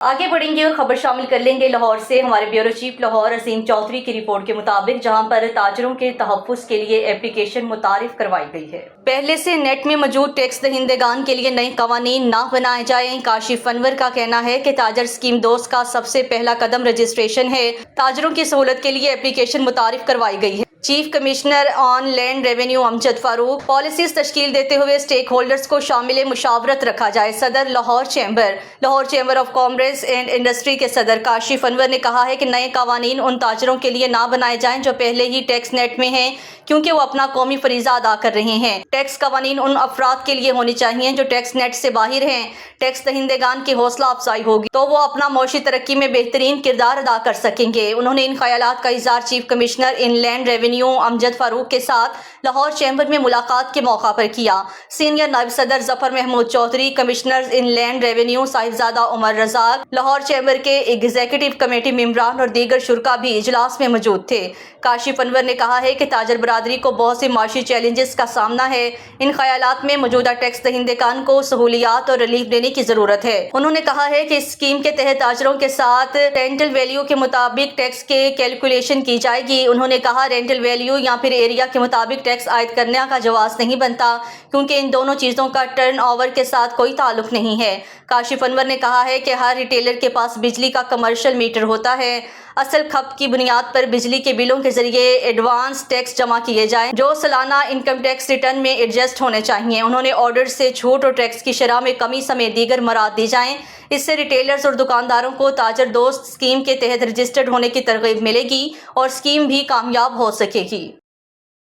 आगे बढ़ेंगे और खबर शामिल कर लेंगे लाहौर से। हमारे ब्यूरो चीफ लाहौर अजीम चौधरी की रिपोर्ट के मुताबिक जहां पर ताजरों के तहफ़्फ़ुज़ के लिए एप्लीकेशन मुतारिफ करवाई गई है, पहले से नेट में मौजूद टैक्स दहिंदगान के लिए नए कवानीन ना बनाए जाएं। काशिफ अनवर का कहना है कि ताजर स्कीम दोस्त का सबसे पहला कदम रजिस्ट्रेशन है। ताजरों की सहूलत के लिए एप्लीकेशन मुतारिफ करवाई गई है। Chief commissioner on land revenue Amjad Farooq, policies तश्कील देते हुए स्टेक होल्डर्स को शामिल मुशावरत रखा जाए। सदर Lahore chamber of commerce and industry के सदर काशिफ अनवर ने कहा है कि नए कवानीन उन ताजरों के लिए ना बनाए जाएं जो पहले ही टैक्स नेट में हैं, क्योंकि वो अपना कौमी फरीजा अदा कर रहे हैं। टैक्स कवानीन उन अफराद के लिए होनी चाहिए जो टैक्स नेट से बाहर हैं। टैक्स दहिंदगान की हौसला अफजाई होगी तो वो अपना मौशी तरक्की में बेहतरीन किरदार अदा कर सकेंगे। उन्होंने इन ख्यालात का इज़हार chief commissioner in land revenue Amjad Farooq के साथ लाहौर चैम्बर में मुलाकात के मौका पर किया। सीनियर नायब सदर Zafar Mahmood Chaudhry, commissioner in land revenue Sahibzada Umar Razzaq, Lahore chamber के एग्जीक्यूटिव कमेटी मेंबरान और दीगर शुरका भी इजलास में मौजूद थे। काशिफ अनवर ने कहा है कि ताजर बरादरी को बहुत से माशी चैलेंजेस का सामना है। इन ख्यालात में मौजूदा टैक्स दहिंदगान को सहूलियात और रिलीफ देने की जरूरत है। उन्होंने कहा है कि इस स्कीम के तहत ताजरों के साथ रेंटल वैल्यू के मुताबिक टैक्स के कैलकुलेशन की जाएगी। उन्होंने कहा रेंटल वैल्यू या फिर एरिया के मुताबिक टैक्स आयद करने का जवाब नहीं बनता, क्योंकि इन दोनों चीज़ों का टर्न ओवर के साथ कोई ताल्लुक नहीं है। काशिफ अनवर ने कहा है कि हर रिटेलर के पास बिजली का कमर्शियल मीटर होता है। असल खपत की बुनियाद पर बिजली के बिलों के जरिए एडवांस टैक्स जमा किए जाएं, जो सालाना इनकम टैक्स रिटर्न में एडजस्ट होने चाहिए। उन्होंने ऑर्डर से छूट और टैक्स की शरह में कमी समेत दीगर मराद दी जाएं। इससे रिटेलर्स और दुकानदारों को ताजर दोस्त स्कीम के तहत रजिस्टर्ड होने की तरगीब मिलेगी और स्कीम भी कामयाब हो सकेगी।